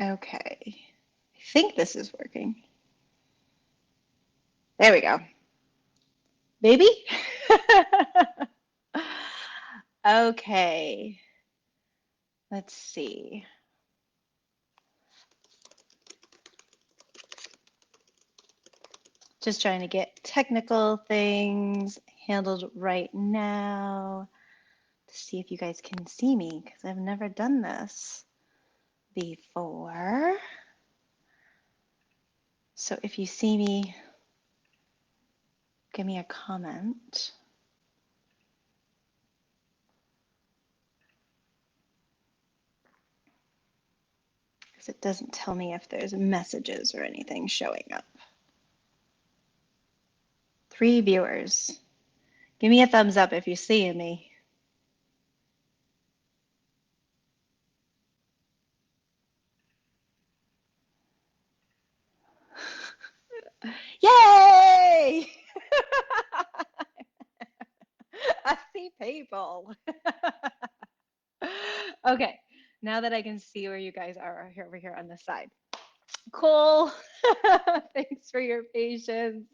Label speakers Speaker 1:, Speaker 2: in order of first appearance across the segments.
Speaker 1: Okay, I think this is working. There we go. Baby? Okay, let's see. Just trying to get technical things handled right now to see if you guys can see me because I've never done this before. So if you see me, give me a comment. Because it doesn't tell me if there's messages or anything showing up. 3 viewers. Give me a thumbs up if you see me. Yay! I see people. Okay, now that I can see where you guys are over here on this side. Cool. Thanks for your patience.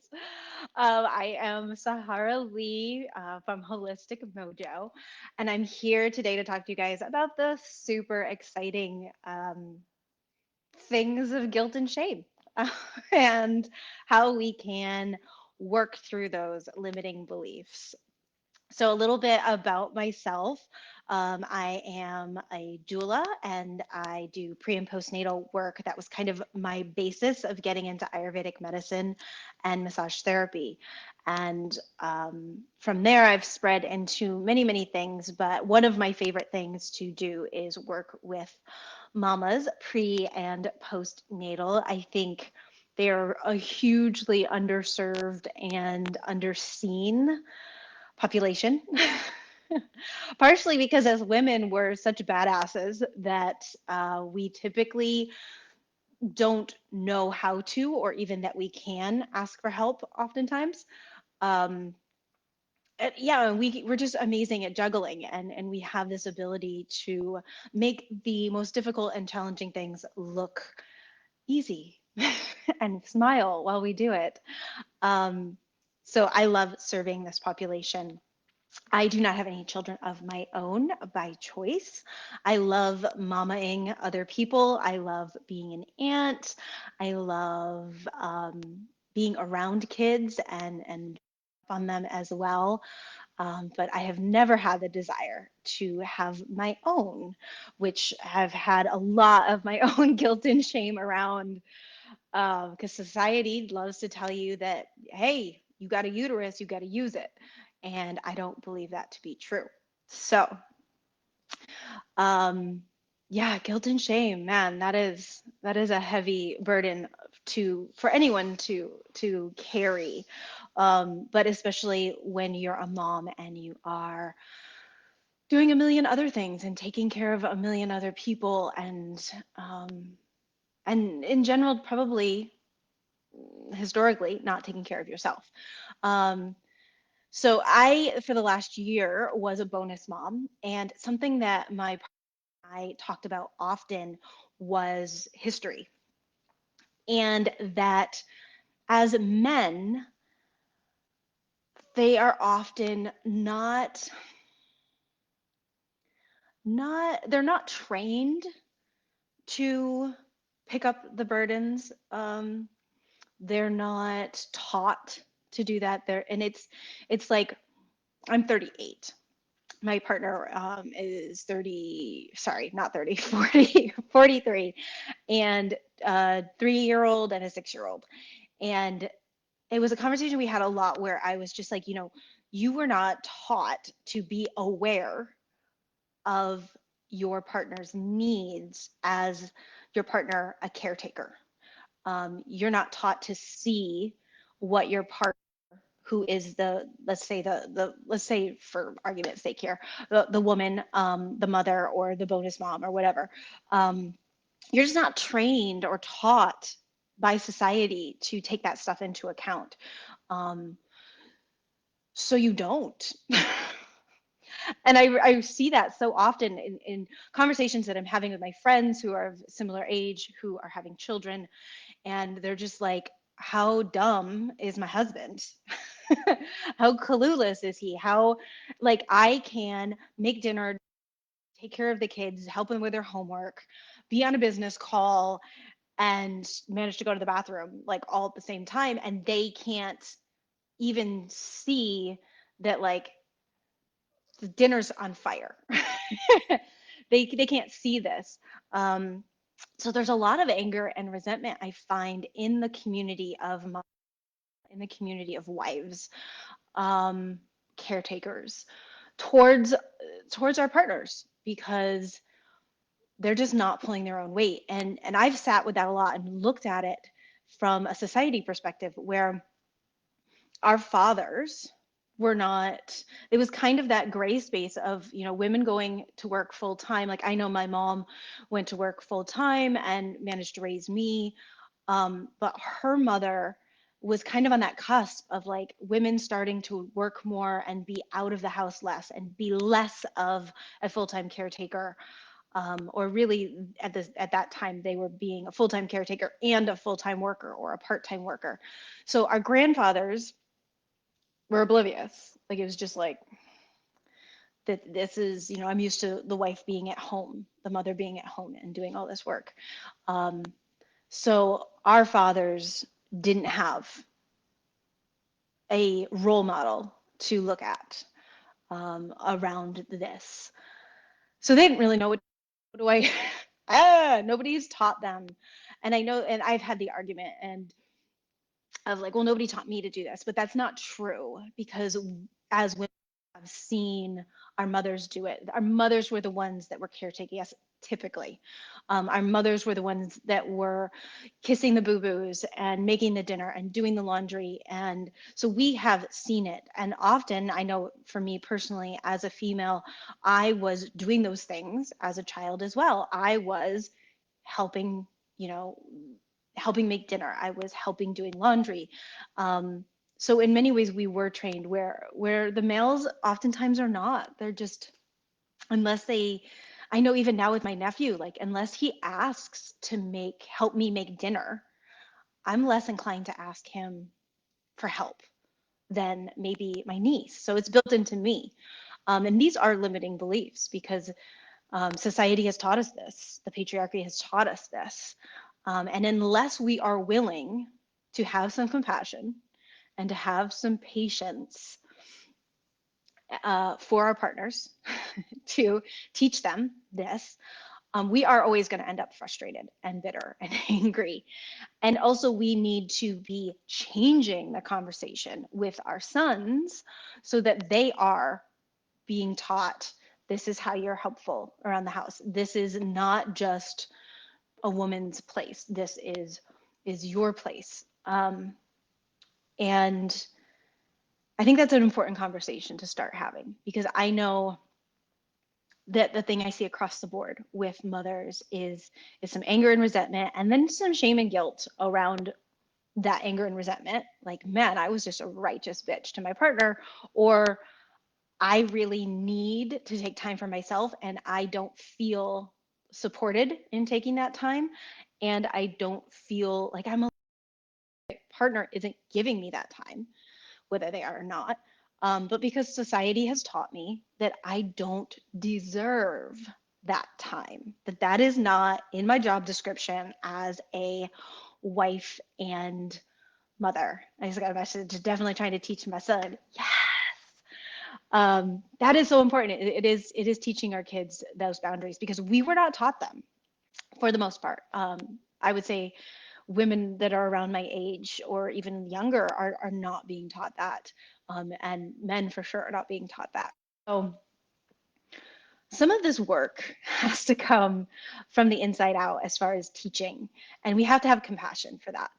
Speaker 1: I am Sahara Lee from Holistic Mojo, and I'm here today to talk to you guys about the super exciting things of guilt and shame and how we can work through those limiting beliefs. So, a little bit about myself. I am a doula and I do pre and postnatal work. That was kind of my basis of getting into Ayurvedic medicine and massage therapy. And from there, I've spread into many, many things. But one of my favorite things to do is work with mamas pre and postnatal. I think they're a hugely underserved and underseen population. Partially because as women, we're such badasses that we typically don't know how to, or even that we can ask for help oftentimes. Um, yeah, we're just amazing at juggling, and we have this ability to make the most difficult and challenging things look easy and smile while we do it. Um, so I love serving this population. I do not have any children of my own by choice. I love mamaing other people. I love being an aunt. I love being around kids and on them as well. But I have never had the desire to have my own, which have had a lot of my own guilt and shame around because society loves to tell you that, hey, you got a uterus, you got to use it. And I don't believe that to be true. So, um, yeah, guilt and shame, man, that is a heavy burden for anyone to carry. But especially when you're a mom and you are doing a million other things and taking care of a million other people and in general probably historically not taking care of yourself. Um, so I, for the last year, was a bonus mom, and something that my partner and I talked about often was history, and that as men, they are often not they're not trained to pick up the burdens. They're not taught to do that. And it's like I'm 38. My partner is 30, sorry, not 30, 40, 43, and a 3-year-old and a 6-year-old. And it was a conversation we had a lot where I was just like, you were not taught to be aware of your partner's needs as your partner, a caretaker. You're not taught to see what your partner who is let's say for argument's sake here, the woman, the mother or the bonus mom or whatever. You're just not trained or taught by society to take that stuff into account. So you don't. And I see that so often in conversations that I'm having with my friends who are of similar age, who are having children, and they're just like, how dumb is my husband? How clueless is he? How, like, I can make dinner, take care of the kids, help them with their homework, be on a business call, and manage to go to the bathroom like all at the same time. And they can't even see that, like, the dinner's on fire. They can't see this. Um, so there's a lot of anger and resentment I find in the community of in the community of wives, um, caretakers, towards our partners, because they're just not pulling their own weight. And I've sat with that a lot and looked at it from a society perspective, where our fathers were not, it was kind of that gray space of, women going to work full time. Like, I know my mom went to work full time and managed to raise me, but her mother was kind of on that cusp of, like, women starting to work more and be out of the house less and be less of a full-time caretaker, or really at that time they were being a full-time caretaker and a full-time worker or a part-time worker. So our grandfathers were oblivious. Like, it was just like, that this is, I'm used to the wife being at home, the mother being at home and doing all this work. Um, so our fathers didn't have a role model to look at, around this. So they didn't really know what do I, nobody's taught them. And I know, and I've had the argument and of like, well, nobody taught me to do this, but that's not true, because as women have seen our mothers do it. Our mothers were the ones that were caretaking us typically. Our mothers were the ones that were kissing the boo-boos and making the dinner and doing the laundry. And so we have seen it. And often, I know for me personally, as a female, I was doing those things as a child as well. I was helping, you know, helping make dinner. I was helping doing laundry. So in many ways, we were trained where the males oftentimes are not. They're just, unless they, I know even now with my nephew, like, unless he asks to help me make dinner, I'm less inclined to ask him for help than maybe my niece. So it's built into me. And these are limiting beliefs, because society has taught us this. The patriarchy has taught us this. And unless we are willing to have some compassion and to have some patience, for our partners, to teach them this, we are always going to end up frustrated and bitter and angry. And also, we need to be changing the conversation with our sons so that they are being taught, this is how you're helpful around the house. This is not just a woman's place. This is your place. And I think that's an important conversation to start having, because I know that the thing I see across the board with mothers is some anger and resentment, and then some shame and guilt around that anger and resentment. Like, man, I was just a righteous bitch to my partner, or I really need to take time for myself and I don't feel supported in taking that time. And I don't feel like my partner isn't giving me that time, whether they are or not. But because society has taught me that I don't deserve that time, that is not in my job description as a wife and mother. I just got a message definitely trying to teach my son. Yes. That is so important. It is teaching our kids those boundaries, because we were not taught them for the most part. I would say women that are around my age or even younger are not being taught that. And men for sure are not being taught that. So some of this work has to come from the inside out as far as teaching. And we have to have compassion for that,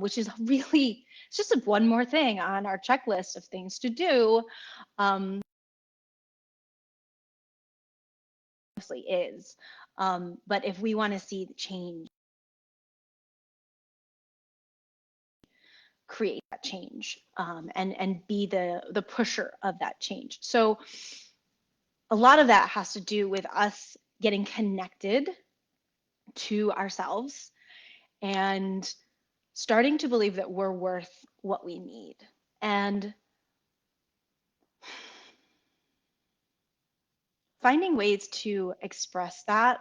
Speaker 1: which is really, it's just one more thing on our checklist of things to do. Honestly is. But if we want to see the change, create that change, and be the pusher of that change. So a lot of that has to do with us getting connected to ourselves and starting to believe that we're worth what we need. And finding ways to express that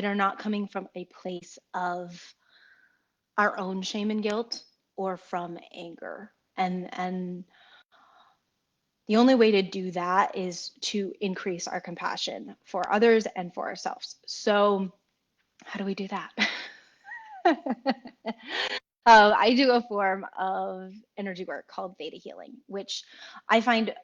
Speaker 1: are not coming from a place of our own shame and guilt or from anger. And the only way to do that is to increase our compassion for others and for ourselves. So how do we do that? I do a form of energy work called theta healing, which I find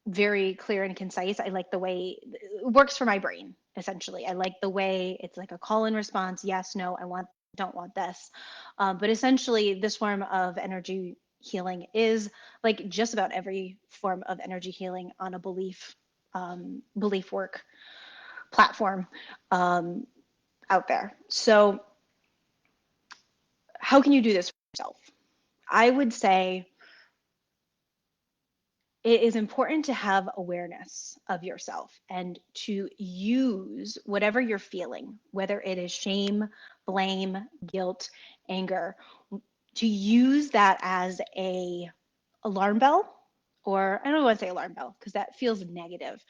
Speaker 1: very clear and concise. I like the way it works for my brain, essentially. I like the way it's like a call and response, yes, no, I want, don't want this. But essentially, this form of energy healing is like just about every form of energy healing on a belief work platform um, out there. So, how can you do this for yourself? I would say it is important to have awareness of yourself and to use whatever you're feeling, whether it is shame, blame, guilt, anger, to use that as a alarm bell, or I don't want to say alarm bell because that feels negative,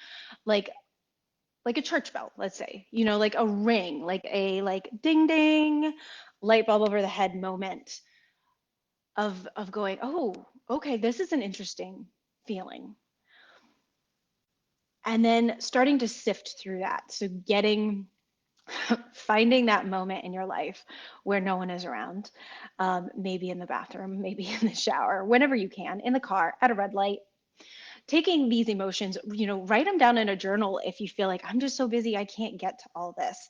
Speaker 1: like like a church bell, let's say, like a ring, like a like ding ding light bulb over the head moment of going, oh, okay, this is an interesting feeling. And then starting to sift through that. So finding that moment in your life where no one is around, maybe in the bathroom, maybe in the shower, whenever you can, in the car, at a red light, taking these emotions, write them down in a journal if you feel like I'm just so busy, I can't get to all this.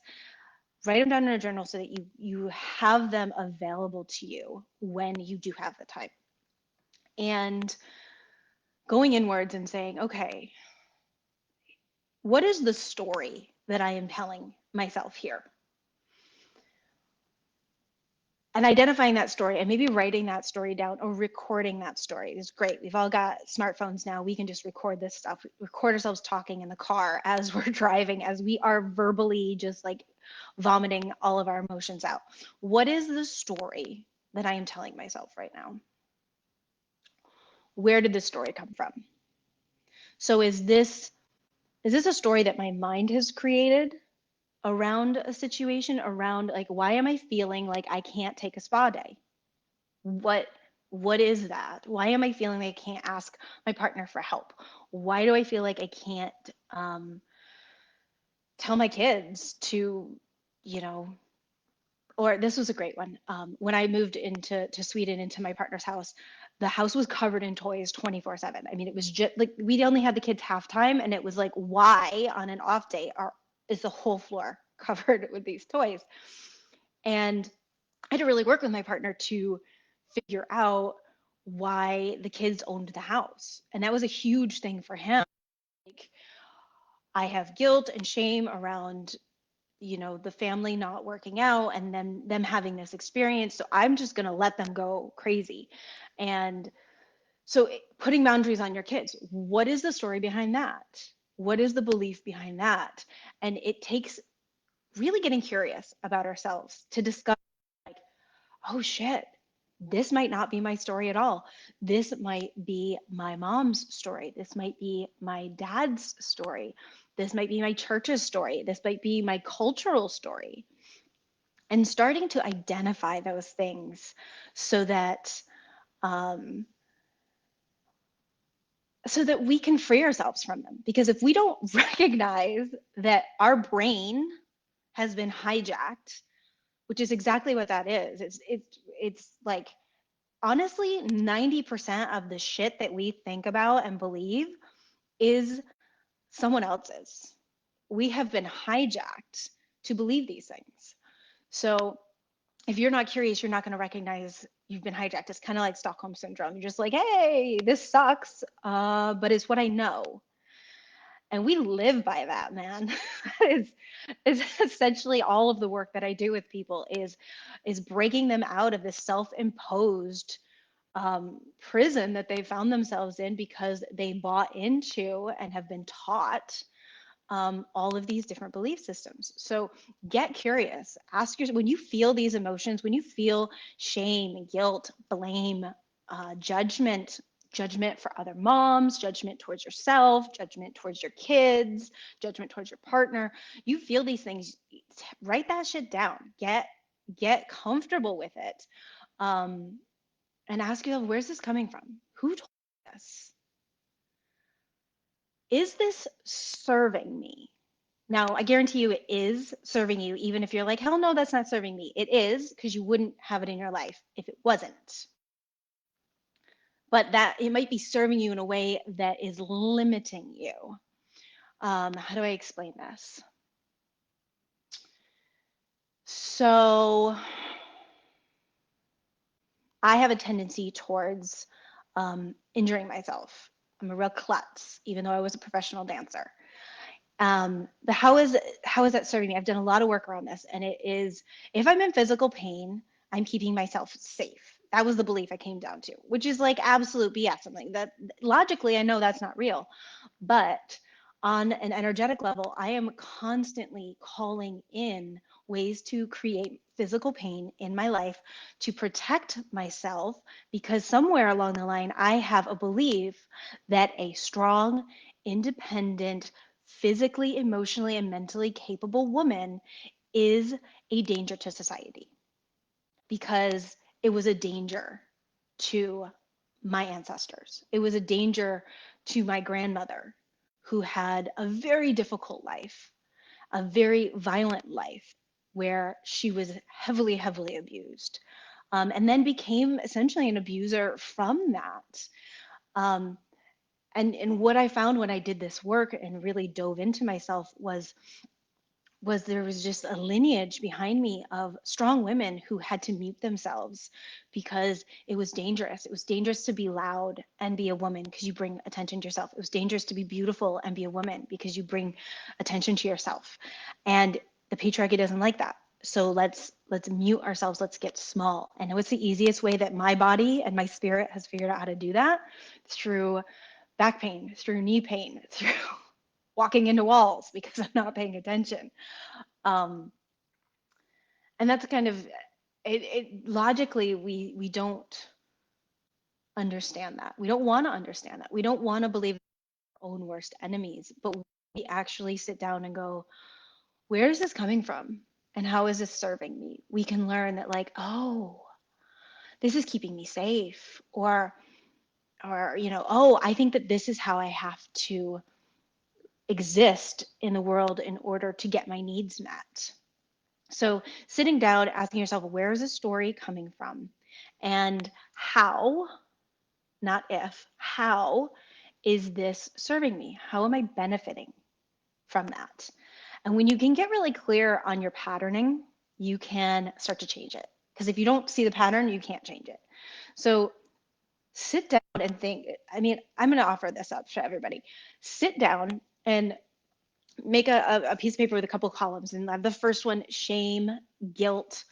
Speaker 1: Write them down in a journal so that you have them available to you when you do have the time. And going inwards and saying, okay, what is the story that I am telling myself here? And identifying that story and maybe writing that story down or recording that story is great. We've all got smartphones now. We can just record this stuff, record ourselves talking in the car as we're driving, as we are verbally just like vomiting all of our emotions out. What is the story that I am telling myself right now? Where did this story come from? So is this a story that my mind has created around a situation, around like, why am I feeling like I can't take a spa day? What is that? Why am I feeling like I can't ask my partner for help? Why do I feel like I can't tell my kids to, you know, or this was a great one. When I moved to Sweden, into my partner's house, the house was covered in toys 24/7. I mean, it was just like we only had the kids half time, and it was like, why on an off day is the whole floor covered with these toys? And I had to really work with my partner to figure out why the kids owned the house. And that was a huge thing for him. Like, I have guilt and shame around, the family not working out and then them having this experience. So I'm just going to let them go crazy. And so putting boundaries on your kids, what is the story behind that? What is the belief behind that? And it takes really getting curious about ourselves to discover, like, oh shit, this might not be my story at all. This might be my mom's story. This might be my dad's story. This might be my church's story. This might be my cultural story. And starting to identify those things so that um, so that we can free ourselves from them. Because if we don't recognize that our brain has been hijacked, which is exactly what that is, it's like honestly, 90% of the shit that we think about and believe is someone else's. We have been hijacked to believe these things. So if you're not curious, you're not going to recognize you've been hijacked. It's kind of like Stockholm syndrome. You're just like, hey, this sucks, but it's what I know. And we live by that, man. is essentially all of the work that I do with people is breaking them out of this self-imposed prison that they found themselves in because they bought into and have been taught all of these different belief systems. So get curious. Ask yourself, when you feel these emotions, when you feel shame, guilt, blame, judgment, judgment for other moms, judgment towards yourself, judgment towards your kids, judgment towards your partner, you feel these things, write that shit down. Get comfortable with it. Um, and ask yourself, where's this coming from? Who told me this? Is this serving me? Now, I guarantee you it is serving you, even if you're like, hell no, that's not serving me. It is, because you wouldn't have it in your life if it wasn't. But that it might be serving you in a way that is limiting you. How do I explain this? So I have a tendency towards injuring myself. I'm a real klutz, even though I was a professional dancer. But how is that serving me? I've done a lot of work around this, and it is, if I'm in physical pain, I'm keeping myself safe. That was the belief I came down to, which is like absolute BS. I'm like, that logically I know that's not real, but on an energetic level, I am constantly calling in ways to create physical pain in my life to protect myself, because somewhere along the line I have a belief that a strong, independent, physically, emotionally, and mentally capable woman is a danger to society, because it was a danger to my ancestors. It was a danger to my grandmother, who had a very difficult life, a very violent life, where she was heavily, heavily abused, and then became essentially an abuser from that. Um, and what I found when I did this work and really dove into myself was there was just a lineage behind me of strong women who had to mute themselves because it was dangerous. It was dangerous to be loud and be a woman because you bring attention to yourself. It was dangerous to be beautiful and be a woman because you bring attention to yourself. And the patriarchy doesn't like that. So let's mute ourselves. Let's get small. And what's the easiest way that my body and my spirit has figured out how to do that? Through back pain, through knee pain, through walking into walls because I'm not paying attention. Um, and that's kind of it logically we don't understand that. We don't want to understand that. We don't want to believe our own worst enemies, but we actually sit down and go, where is this coming from? And how is this serving me? We can learn that, like, oh, this is keeping me safe. Or, oh, I think that this is how I have to exist in the world in order to get my needs met. So sitting down, asking yourself, where is this story coming from? And how, not if, how is this serving me? How am I benefiting from that? And when you can get really clear on your patterning, you can start to change it. Because if you don't see the pattern, you can't change it. So sit down and think. I mean, I'm going to offer this up to everybody. Sit down and make a piece of paper with a couple columns. And the first one, shame, guilt,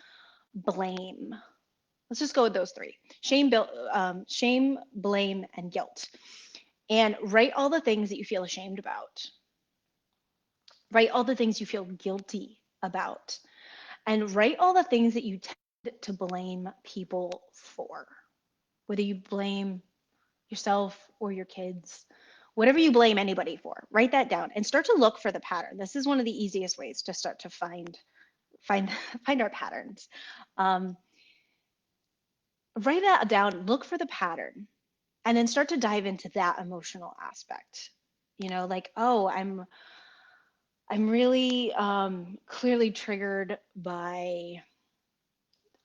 Speaker 1: blame. Let's just go with those three: shame, blame, and guilt. And write all the things that you feel ashamed about. Write all the things you feel guilty about. And write all the things that you tend to blame people for. Whether you blame yourself or your kids, whatever you blame anybody for, write that down and start to look for the pattern. This is one of the easiest ways to start to find find our patterns. Um, Write that down, look for the pattern, and then start to dive into that emotional aspect. Like, oh, I'm really clearly triggered by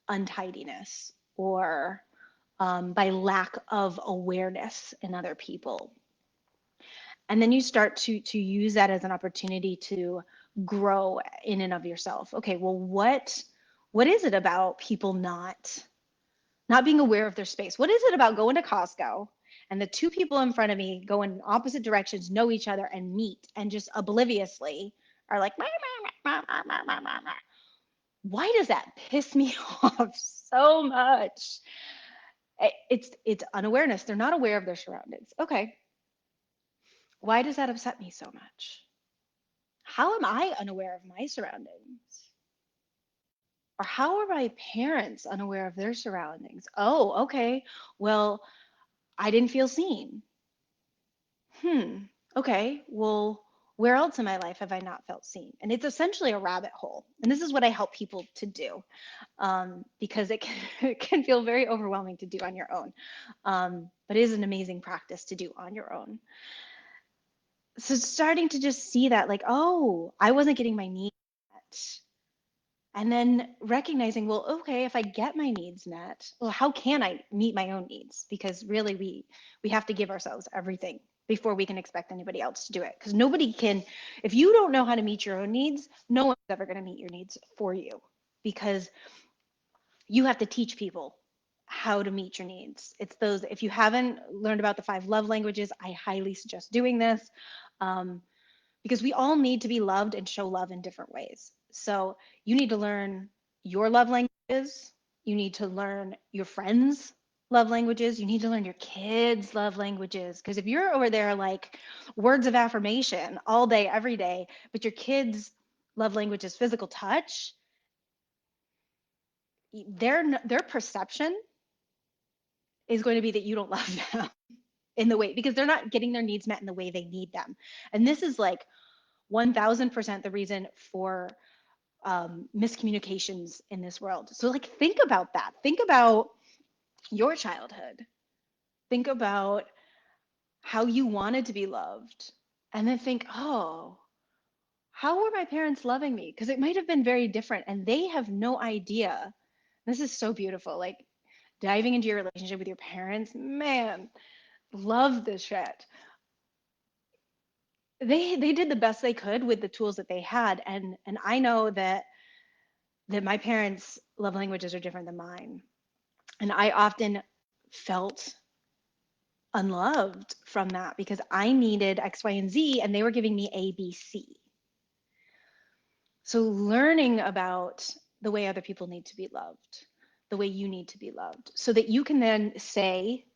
Speaker 1: untidiness, or by lack of awareness in other people. And then you start to use that as an opportunity to grow in and of yourself. Okay, well, what is it about people not being aware of their space? What is it about going to Costco and the two people in front of me go in opposite directions, know each other, and meet, and just obliviously are like, "Meh, meh, meh, meh, meh, meh, meh, meh." Why does that piss me off so much? It's unawareness. They're not aware of their surroundings. Okay, why does that upset me so much? how am I unaware of my surroundings? Or how are my parents unaware of their surroundings? Oh, okay. Well, I didn't feel seen. Hmm. Okay. Well, where else in my life have I not felt seen? And it's essentially a rabbit hole. And this is what I help people to do, because it can, it can feel very overwhelming to do on your own. But it is an amazing practice to do on your own. So starting to just see that, like, oh, I wasn't getting my needs met. And then recognizing, well, okay, if I get my needs met, well, how can I meet my own needs? Because really we have to give ourselves everything before we can expect anybody else to do it. Because nobody can, if you don't know how to meet your own needs, no one's ever going to meet your needs for you, because you have to teach people how to meet your needs. It's those, if you haven't learned about the 5 love languages, I highly suggest doing this. Um, because we all need to be loved and show love in different ways. So you need to learn your love languages. You need to learn your friends' love languages. You need to learn your kids' love languages. Because if you're over there like words of affirmation all day, every day, but your kids' love language is physical touch, their perception is going to be that you don't love them in the way, because they're not getting their needs met in the way they need them. And this is like 1000% the reason for miscommunications in this world. So, like, think about that. Think about your childhood. Think about how you wanted to be loved. And then think, oh, how were my parents loving me? Because it might have been very different and they have no idea. This is so beautiful. Like, diving into your relationship with your parents, man, love this shit. They did the best they could with the tools that they had, and I know that my parents' love languages are different than mine. And I often felt unloved from that because I needed X, Y, and Z, and they were giving me A, B, C. So learning about the way other people need to be loved, the way you need to be loved, so that you can then say,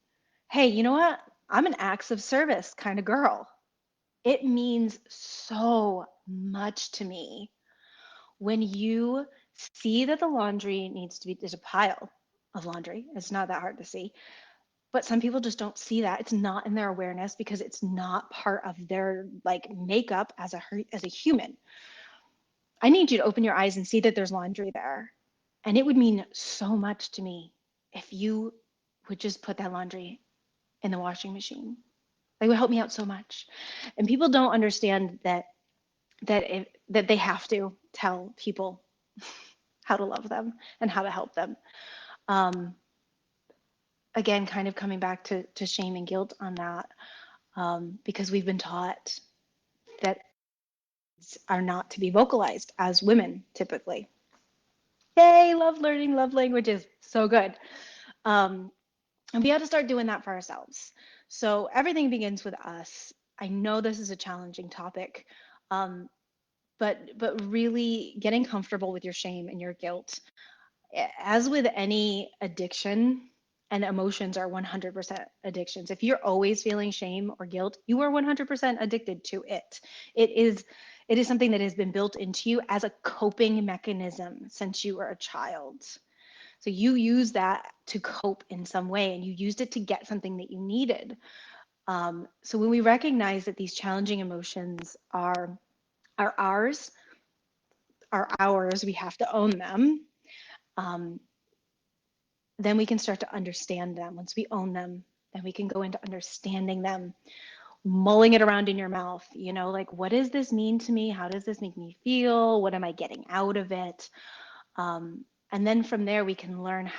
Speaker 1: hey, you know what? I'm an acts of service kind of girl. It means so much to me when you see that the laundry needs to be, there's a pile of laundry. It's not that hard to see. But some people just don't see that. It's not in their awareness because it's not part of their like makeup as a human. I need you to open your eyes and see that there's laundry there. And it would mean so much to me if you would just put that laundry in the washing machine. It would help me out so much. And people don't understand that they have to tell people how to love them and how to help them. Um, Again, kind of coming back to shame and guilt on that, because we've been taught that are not to be vocalized as women typically. Yay, love learning love languages. So good. Um, and we have to start doing that for ourselves. So everything begins with us. I know this is a challenging topic, um, but really getting comfortable with your shame and your guilt. As with any addiction, and emotions are 100% addictions. If you're always feeling shame or guilt, you are 100% addicted to it. It is it is something that has been built into you as a coping mechanism since you were a child. So you use that to cope in some way, and you used it to get something that you needed. So when we recognize that these challenging emotions are ours, we have to own them. Um, then we can start to understand them. Once we own them, then we can go into understanding them, mulling it around in your mouth, like, what does this mean to me? How does this make me feel? What am I getting out of it? And then from there, we can learn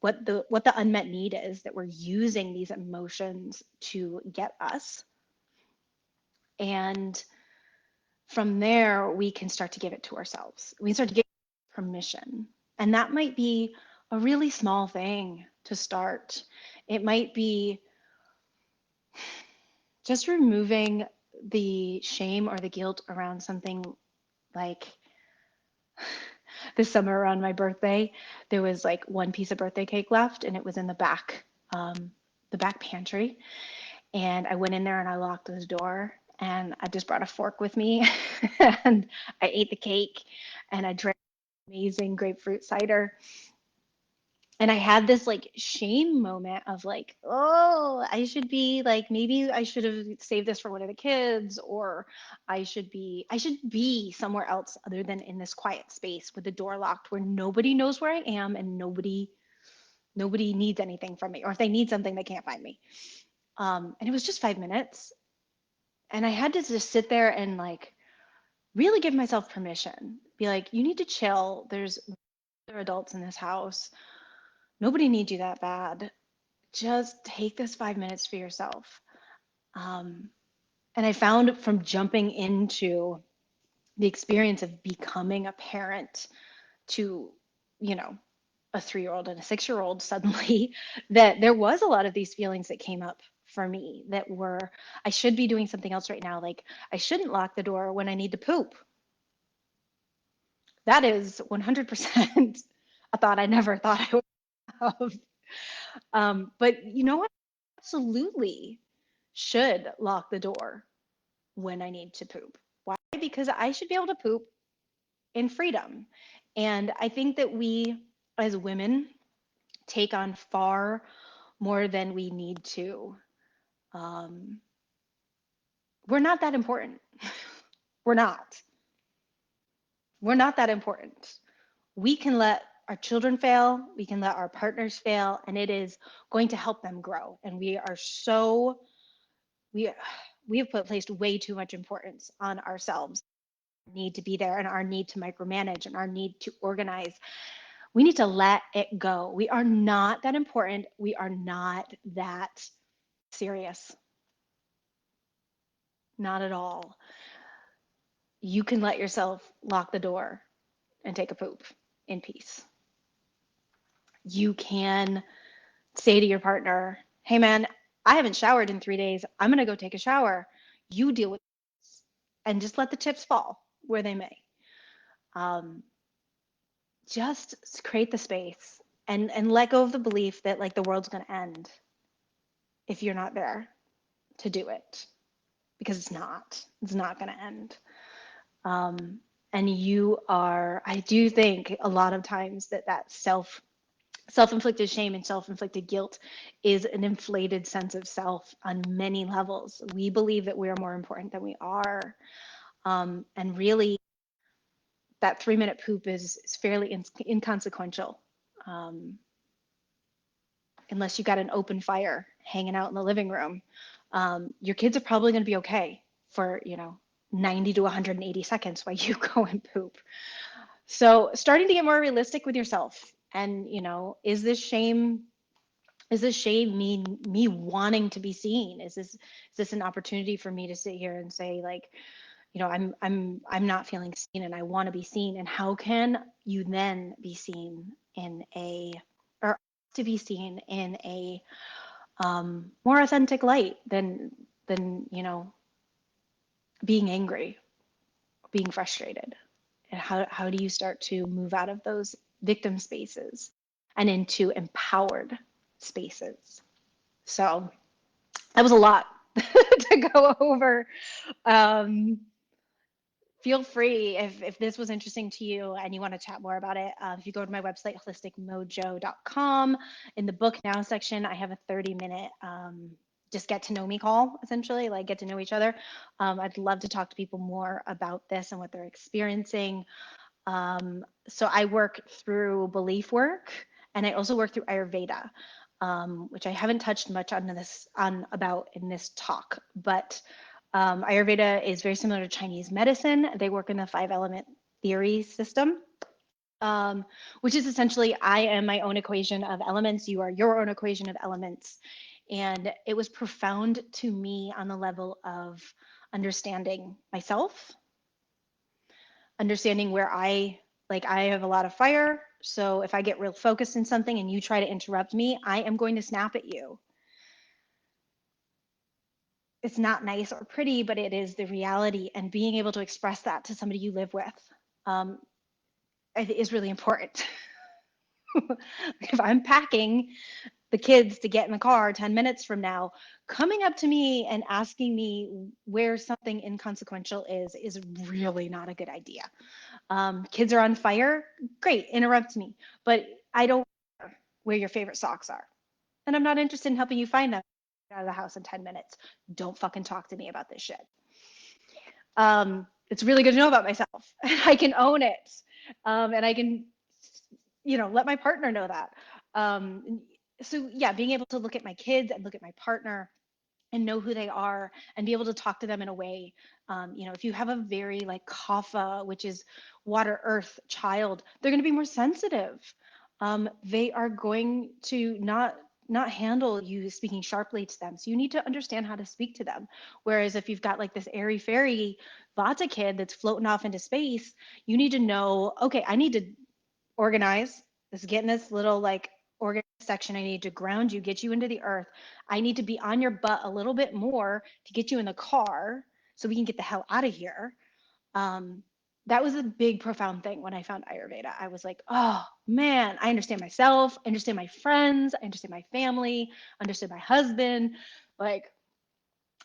Speaker 1: what the unmet need is that we're using these emotions to get us. And from there, we can start to give it to ourselves. We can start to give permission. And that might be a really small thing to start. It might be just removing the shame or the guilt around something like this summer around my birthday, there was like one piece of birthday cake left and it was in the back pantry. And I went in there and I locked the door and I just brought a fork with me and I ate the cake and I drank amazing grapefruit cider. And I had this like shame moment of like, oh, I should be like, maybe I should have saved this for one of the kids, or I should be somewhere else other than in this quiet space with the door locked where nobody knows where I am and nobody needs anything from me. Or if they need something, they can't find me. And it was just 5 minutes. And I had to just sit there and like really give myself permission. Be like, you need to chill. There's other adults in this house. Nobody needs you that bad. Just take this 5 minutes for yourself. Um, and I found from jumping into the experience of becoming a parent to, you know, a 3-year-old and a 6-year-old suddenly, that there was a lot of these feelings that came up for me that were, I should be doing something else right now. Like, I shouldn't lock the door when I need to poop. That is 100% a thought I never thought I would have. But you know what? Absolutely should lock the door when I need to poop. Why? Because I should be able to poop in freedom. And I think that we as women take on far more than we need to. Um, we're not that important. We're not. We're not that important. We can let our children fail, we can let our partners fail, and it is going to help them grow. And we we have placed way too much importance on ourselves, need to be there and our need to micromanage and our need to organize. We need to let it go. We are not that important. We are not that serious. Not at all. You can let yourself lock the door and take a poop in peace. You can say to your partner, hey man, I haven't showered in 3 days. I'm going to go take a shower. You deal with this and just let the chips fall where they may. Um, just create the space and let go of the belief that like the world's going to end if you're not there to do it, because it's not going to end. And you are, I do think a lot of times that self-inflicted shame and self-inflicted guilt is an inflated sense of self on many levels. We believe that we are more important than we are. And really, that 3-minute poop is fairly inconsequential, um, unless you got an open fire hanging out in the living room. Your kids are probably going to be okay for 90 to 180 seconds while you go and poop. So starting to get more realistic with yourself, and is this shame me wanting to be seen? Is this an opportunity for me to sit here and say, like, I'm not feeling seen and I want to be seen? And how can you then be seen in a or to be seen in a more authentic light than being angry, being frustrated? And how do you start to move out of those victim spaces and into empowered spaces? So that was a lot to go over. Um, Feel free, if this was interesting to you and you want to chat more about it, if you go to my website, holisticmojo.com, in the book now section, I have a 30-minute just get to know me call, essentially, like get to know each other. I'd love to talk to people more about this and what they're experiencing. So I work through belief work, and I also work through Ayurveda, which I haven't touched much about in this talk. But Ayurveda is very similar to Chinese medicine. They work in the 5-element theory system, which is essentially I am my own equation of elements. You are your own equation of elements. And it was profound to me on the level of understanding myself, understanding where I have a lot of fire. So if I get real focused in something and you try to interrupt me, I am going to snap at you. It's not nice or pretty, but it is the reality. And being able to express that to somebody you live with um, is really important. If I'm packing the kids to get in the car 10 minutes from now, coming up to me and asking me where something inconsequential is really not a good idea. Kids are on fire, great, interrupt me, but I don't care where your favorite socks are. And I'm not interested in helping you find them out of the house in 10 minutes. Don't fucking talk to me about this shit. It's really good to know about myself. I can own it. And I can, let my partner know that. So yeah, being able to look at my kids and look at my partner and know who they are and be able to talk to them in a way, if you have a very like kapha, which is water earth child, they're going to be more sensitive. They are going to not handle you speaking sharply to them, so you need to understand how to speak to them. Whereas if you've got like this airy fairy vata kid that's floating off into space, you need to know, okay, I need to organize this, get in this little like organized section. I need to ground you, get you into the earth. I need to be on your butt a little bit more to get you in the car so we can get the hell out of here. um, that was a big profound thing when I found Ayurveda. I was like, oh man, I understand myself, I understand my friends, I understand my family, I understand my husband. Like,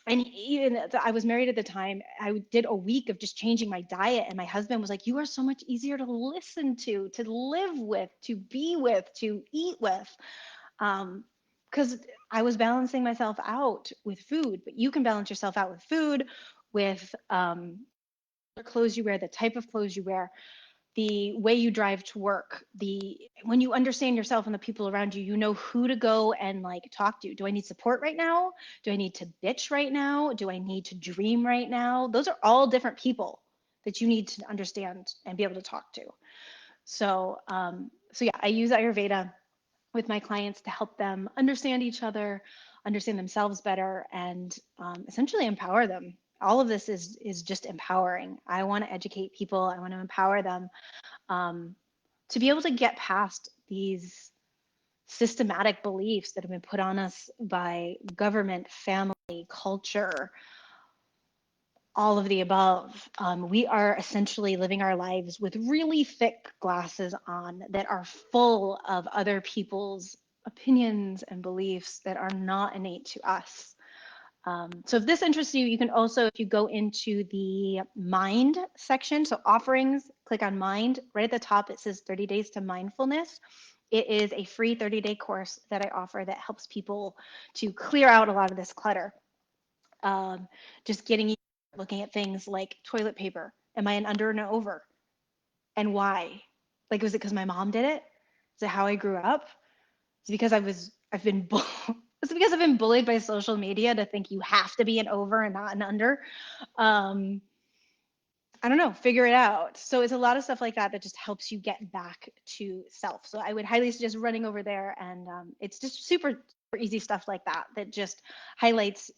Speaker 1: and even I was married at the time, I did a week of just changing my diet, and my husband was like, you are so much easier to listen to live with, to be with, to eat with. Because I was balancing myself out with food, but you can balance yourself out with food, with the clothes you wear, the type of clothes you wear, the way you drive to work, the when you understand yourself and the people around you, you know who to go and like talk to. Do I need support right now? Do I need to bitch right now? Do I need to dream right now? Those are all different people that you need to understand and be able to talk to. So yeah, I use Ayurveda with my clients to help them understand each other, understand themselves better, and essentially empower them. All of this is just empowering. I want to educate people. I want to empower them, um, to be able to get past these systematic beliefs that have been put on us by government, family, culture, all of the above. We are essentially living our lives with really thick glasses on that are full of other people's opinions and beliefs that are not innate to us. So if this interests you, you can also, if you go into the mind section, so offerings, click on mind. Right at the top, it says 30 days to mindfulness. It is a free 30-day course that I offer that helps people to clear out a lot of this clutter. Just getting you looking at things like toilet paper. Am I an under and an over? And why? Like, was it because my mom did it? Is it how I grew up? Is it because I've been it's because I've been bullied by social media to think you have to be an over and not an under. Um, I don't know, figure it out. So it's a lot of stuff like that that just helps you get back to self. So I would highly suggest running over there, and it's just super, super easy stuff like that that just highlights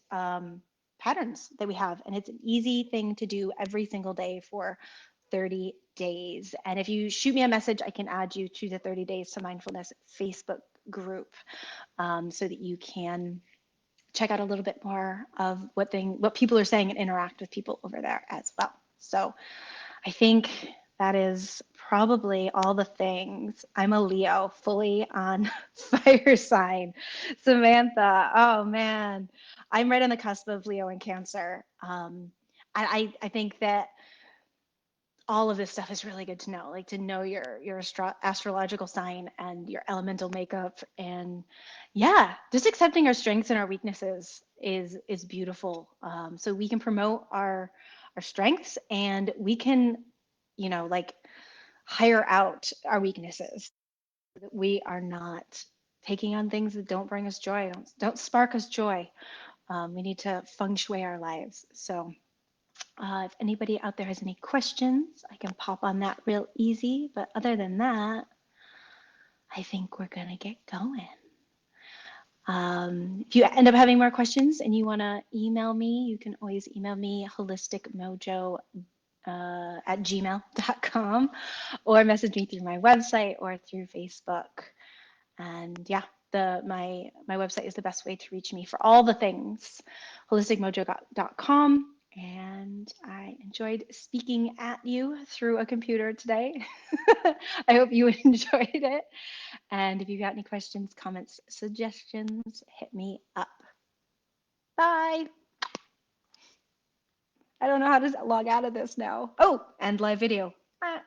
Speaker 1: patterns that we have. And it's an easy thing to do every single day for 30 days. And if you shoot me a message, I can add you to the 30 Days to Mindfulness Facebook group, so that you can check out a little bit more of what people are saying and interact with people over there as well. So I think that is probably all the things. I'm a Leo, fully on fire sign. Samantha, oh man, I'm right on the cusp of Leo and Cancer. I think that all of this stuff is really good to know, like to know your astrological sign and your elemental makeup, and yeah, just accepting our strengths and our weaknesses is beautiful. So we can promote our strengths, and we can, like hire out our weaknesses, so that we are not taking on things that don't bring us joy, don't spark us joy. We need to feng shui our lives. So if anybody out there has any questions, I can pop on that real easy. But other than that, I think we're going to get going. If you end up having more questions and you want to email me, you can always email me holisticmojo at gmail.com, or message me through my website or through Facebook. And yeah, my website is the best way to reach me for all the things, holisticmojo.com. And I enjoyed speaking at you through a computer today. I hope you enjoyed it. And if you've got any questions, comments, suggestions, hit me up. Bye. I don't know how to log out of this now. Oh, and live video. Ah.